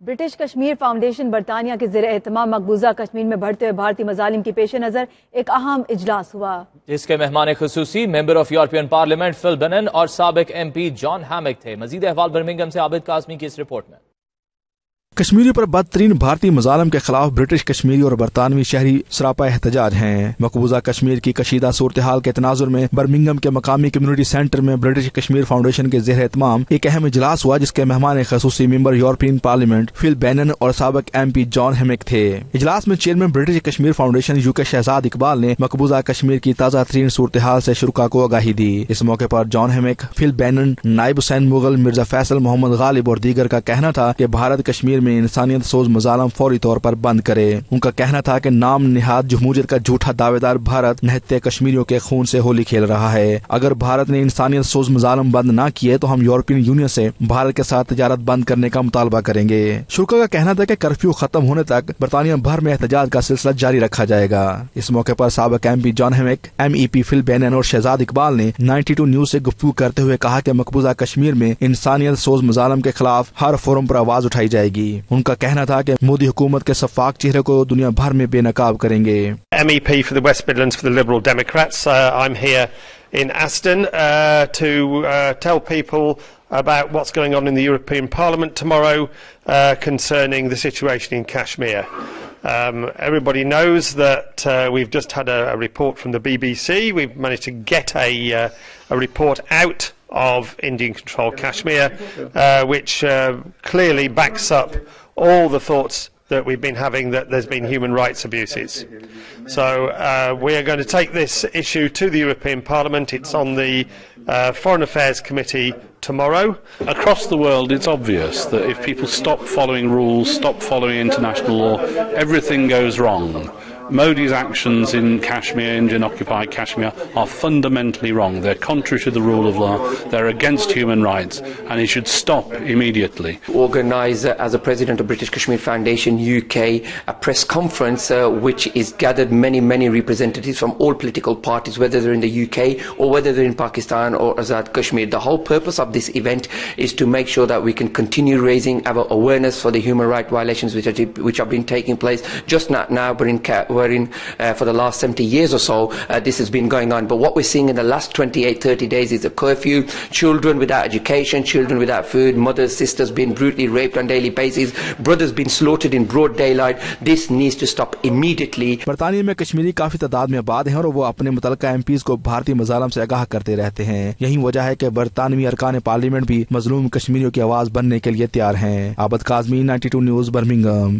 British Kashmir foundation برطانیہ کے زیر اہتمام مقبوضہ کشمیر میں بڑھتے ہوئے بھارتی مظالم کے پیش نظر ایک اہم اجلاس ہوا، جس کے مہمان خصوصی member of European parliament Phil Bennion اور سابق ایم پی جان ہیمک تھے۔ مزید احوال برمنگھم سے عابد قاسمی کی اس رپورٹ میں۔ کشمیریوں پر بدترین بھارتی مظالم کے خلاف برٹش کشمیری اور برطانوی شہری سراپا احتجاج ہیں۔ مقبوضہ کشمیر کی کشیدہ صورتحال کے تناظر میں برمنگھم کے مقامی کمیونٹی سینٹر میں برٹش کشمیر فاؤنڈیشن کے زیر اہتمام ایک اہم اجلاس ہوا، جس کے مہمان خصوصی ممبر یورپین پارلیمنٹ فل بینن اور سابق ایم پی جان ہیمک تھے۔ اجلاس میں chairman British Kashmir foundation UK Shahzad Iqbal نے مقبوضہ کشمیر کی تازہ ترین صورتحال سے شرکاء کو آگاہی دی۔ اس موقع پر جان ہیمک، فل بینن، نائب حسین مغل، مرزا فیصل، محمد غالب اور دیگر کا کہنا تھا کہ بھارت کشمیر میں انسانیت سوز مظالم فوری طور پر بند کرے۔ ان کا کہنا تھا کہ نام نہاد جمہوریت کا جھوٹا دعوے دار بھارت نہتے کشمیریوں کے خون سے ہولی کھیل رہا ہے۔ اگر بھارت نے انسانیت سوز مظالم بند نہ کیے تو ہم یورپین یونین سے بھارت کے ساتھ تجارت بند کرنے کا مطالبہ کریں گے۔ شرکاء کا کہنا تھا کہ کرفیو ختم ہونے تک برطانیہ بھر میں احتجاج کا سلسلہ جاری رکھا جائے گا۔ اس موقع پر سابق ایم پی جان ہیمک، MEP فل بینن اور شہزاد اقبال نے 92 نیوز سے گفتگو کرتے ہوئے کہا کہ مقبوضہ کشمیر میں انسانیت سوز مظالم کے خلاف ہر فورم پر آواز اٹھائی جائے گی۔ ان کا کہنا تھا کہ مودی حکومت کے شفاف چہرے کو دنیا بھر میں بے نقاب کریں گے۔ MEP for the West Midlands for the Liberal Democrats. I'm here in Aston to tell people about what's going on in the European Parliament tomorrow concerning the situation in Kashmir. Everybody knows that we've just had a report from the BBC. We've managed to get a report out of Indian-controlled Kashmir, which clearly backs up all the thoughts that we've been having that there's been human rights abuses. So we are going to take this issue to the European Parliament. It's on the Foreign Affairs Committee tomorrow. Across the world, it's obvious that if people stop following rules, stop following international law, everything goes wrong. Modi's actions in Kashmir, Indian-occupied Kashmir, are fundamentally wrong. They're contrary to the rule of law. They're against human rights, and he should stop immediately. Organise, as a president of British Kashmir Foundation UK, a press conference which is gathered many representatives from all political parties, whether they're in the UK or whether they're in Pakistan or Azad Kashmir. The whole purpose of this event is to make sure that we can continue raising our awareness for the human rights violations which have been taking place, just not now, but for the last 70 years or so, this has been going on. But what we're seeing in the last 28-30 days is a curfew, children without education, children without food, mothers, sisters being brutally raped on daily basis, brothers being slaughtered in broad daylight. This needs to stop immediately. برطانیہ میں کشمیری کافی تعداد میں آباد ہیں اور وہ اپنے متعلقہ MPs کو بھارتی مظالم سے آگاہ کرتے رہتے ہیں۔ یہی وجہ ہے کہ برطانوی ارکان پارلیمنٹ بھی مظلوم کشمیریوں کی آواز بننے کے لیے تیار ہیں۔ عابد قاسمی، 92 نیوز، برمنگھم۔